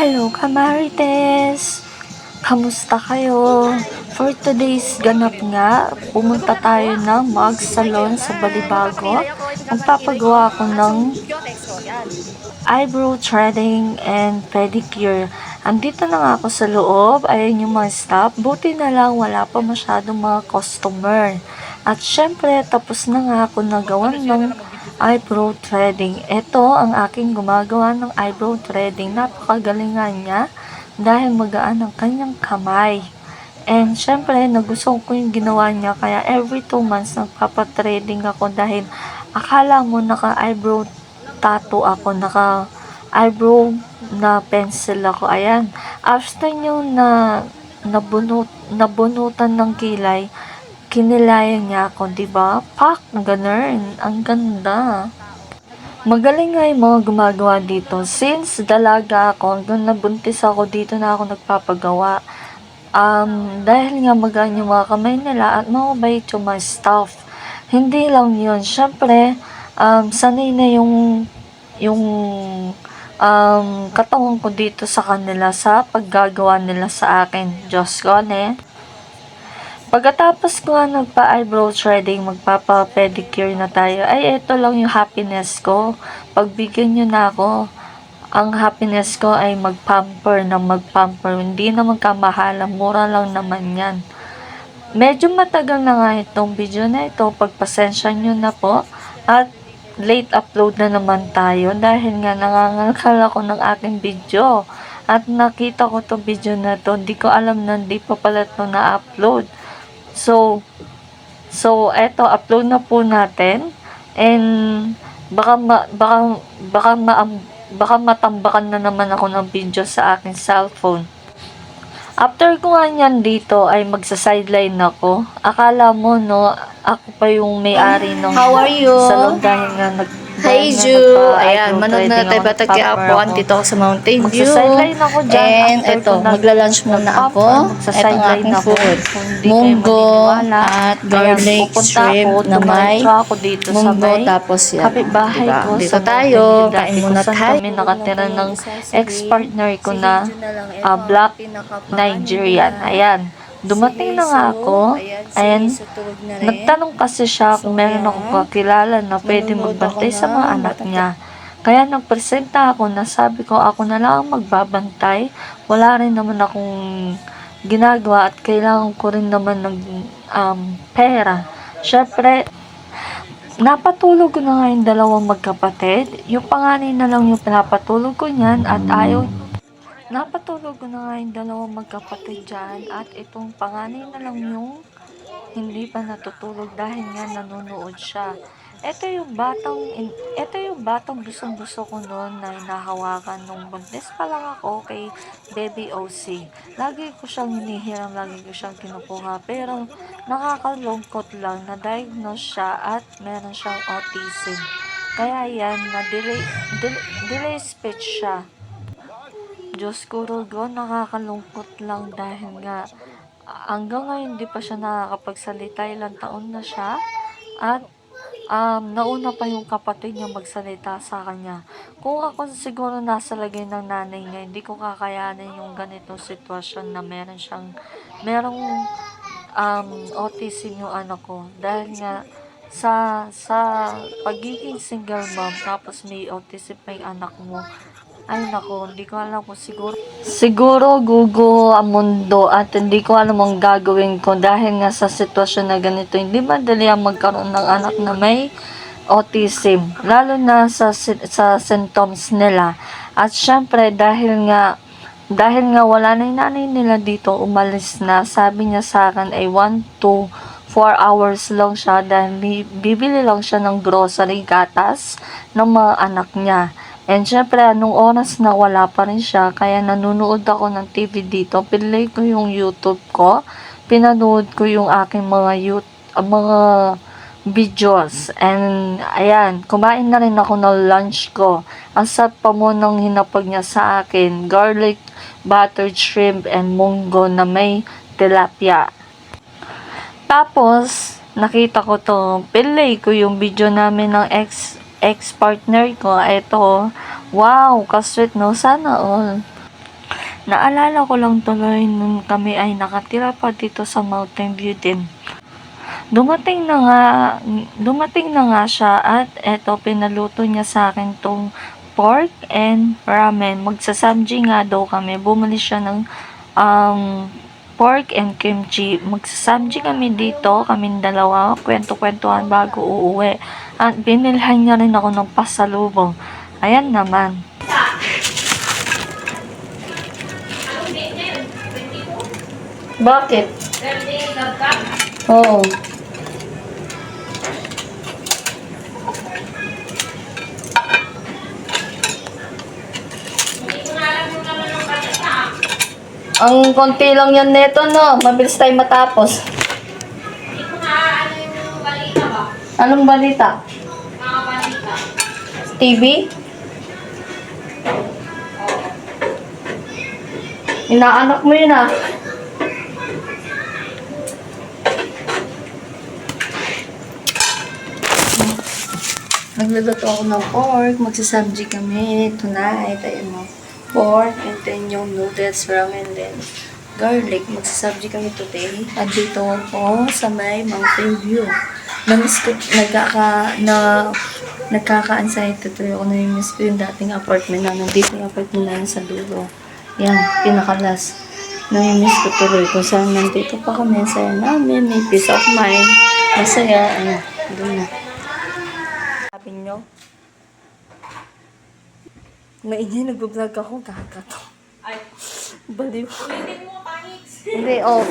Hello, Kamarites! Kamusta kayo? For today's ganap nga, pumunta tayo ng Mag Salon sa Balibago. Magpapagawa ako ng eyebrow threading and pedicure. Andito na nga ako sa loob. Ayan yung mga staff. Buti na lang wala pa masyadong mga customer. At syempre, tapos na nga ako nagawan ng eyebrow threading. Ito ang aking gumagawa ng eyebrow threading. Napakagalingan niya dahil magaan ang kanyang kamay. And syempre, nagustuhan ko yung ginawa niya. Kaya every 2 months nagpapathreading ako dahil akala mo naka-eyebrow tattoo ako, naka-eyebrow na pencil ako. Ayan. After nyo na nabunutan ng kilay, kinilayan niya ako, diba? Pak! Ganun. Ang ganda. Magaling nga yung mga gumagawa dito. Since dalaga ako, hanggang nabuntis ako, dito na ako nagpapagawa. Dahil nga magaan yung mga kamay nila at mabait yung mga staff. Hindi lang yun. Syempre, sanay na yung katawan ko dito sa kanila sa paggagawa nila sa akin. Diyos ko, ne? Pagkatapos ko nga nagpa-eyebrow threading, magpapa-pedicure na tayo, ay ito lang yung happiness ko. Pagbigyan nyo na ako, ang happiness ko ay mag-pamper. Hindi naman kamahalan, mura lang naman yan. Medyo matagal na nga itong video na ito, pagpasensya nyo na po. At late upload na naman tayo dahil nga nangangalkal ako ng aking video. At nakita ko itong video na to, hindi ko alam na hindi pa pala ito na-upload. So eto, upload na po natin. And baka matambakan na naman ako ng video sa aking cellphone. After ko nga niyan dito ay magsa-sideline ako. Akala mo no, ako pa yung may-ari ng salon dahil nga Hi, Ju! Ayan, manood na tayo Batag Quiapo. Andito ako sa Mountain View. Magsa-sideline ako dyan. And ito, magla-lunch muna ako. Ito ang aking food. Munggo at garlic shrimp na may munggo. Tapos yan. Kapitbahay diba? ko Dito sa tayo. Mountain View. Kain muna Dati tayo. kami nakatira ng ex-partner ko na Black Nigerian. Ayan. Dumating na nga ako, and nagtanong kasi siya kung meron akong kakilala na pwede magbantay sa mga anak niya. Kaya nagpresenta ako na sabi ko ako na lang magbabantay. Wala rin naman akong ginagawa at kailangan ko rin naman ng pera. Syempre, napatulog ko na nga yung dalawang magkapatid. Yung panganay na lang yung pinapatulog ko niyan at napatulog ko na nga yung dalawang magkapatid dyan at itong panganay na lang yung hindi pa natutulog dahil nga nanonood siya. Ito yung batang gustong-gusto ko noon na hinahawakan nung buntis pa lang ako kay Baby OC. Lagi ko siyang hinihiram, lagi ko siyang kinukuha, pero nakakalungkot lang na diagnose siya at meron siyang autism. Kaya yan, delay speech siya. Diyos ko, Rugo, nakakalungkot lang dahil nga hanggang ngayon di pa siya nakakapagsalita, ilang taon na siya at nauna pa yung kapatid niya magsalita sa kanya. Kung ako siguro nasa lagay ng nanay niya, hindi ko kakayanin yung ganitong sitwasyon na merong autism yung anak ko dahil nga sa pagiging single mom tapos may autism pa yung anak mo. Ay nako, hindi ko alam kung siguro gugo ang mundo at hindi ko alam ang gagawin ko dahil nga sa sitwasyon na ganito. Hindi madali ang magkaroon ng anak na may autism, lalo na sa symptoms nila. At syempre dahil nga wala na yung nanay nila dito, umalis na. Sabi niya sa akin ay 1 to 4 hours lang siya dahil bibili lang siya ng grocery, gatas ng mga anak niya. And syempre, anong oras na wala pa rin siya, kaya nanonood ako ng TV dito. Pinlay ko yung YouTube ko, pinanood ko yung aking mga videos. And ayan, kumain na rin ako ng lunch ko. Ang sarap pa mo nang hinapag niya sa akin, garlic, buttered shrimp, and munggo na may tilapia. Tapos, nakita ko to, pinlay ko yung video namin ng ex-partner ko. Ito, wow, kasweet no, sana all. Naalala ko lang tuloy nung kami ay nakatira pa dito sa Mountain View din. Dumating na nga siya at eto pinaluto niya sa akin tong pork and ramen. Magsasamji nga daw kami. Bumili siya ng pork and kimchi. Magsasamji kami dito, kaming dalawa, kwento-kwentuhan bago uuwi. At binilhan niya rin ako ng pasalubong. Ayan naman. Bakit? Oo. Ang konti lang yan neto, no? Mabilis tayo matapos. Hindi ko na ano yung balita ba? Anong balita? Mga balita. TV? Inaanak mo yun, ah. Nagluluto ako ng pork. Magsasabji kami tonight. Ayan mo. Pork and then yung noodles, ramen, then garlic. Magsasabji kami today. At dito ako sa may Mountain View. Namiss ko, nagkaka-anxiety tuloy ako. Namiss ko yung dating apartment na nandito yung apartment na yun sa dulo. Yan, pinakalas. Namiss ko tuloy kung saan nandito pa kami. Saya namin, may peace of mind. Masaya, ano, doon na. Sabi nyo, maingay, nag-vlog ako, kakato. Ay, Baliw. ulitin mo, pangits. Hindi, oh.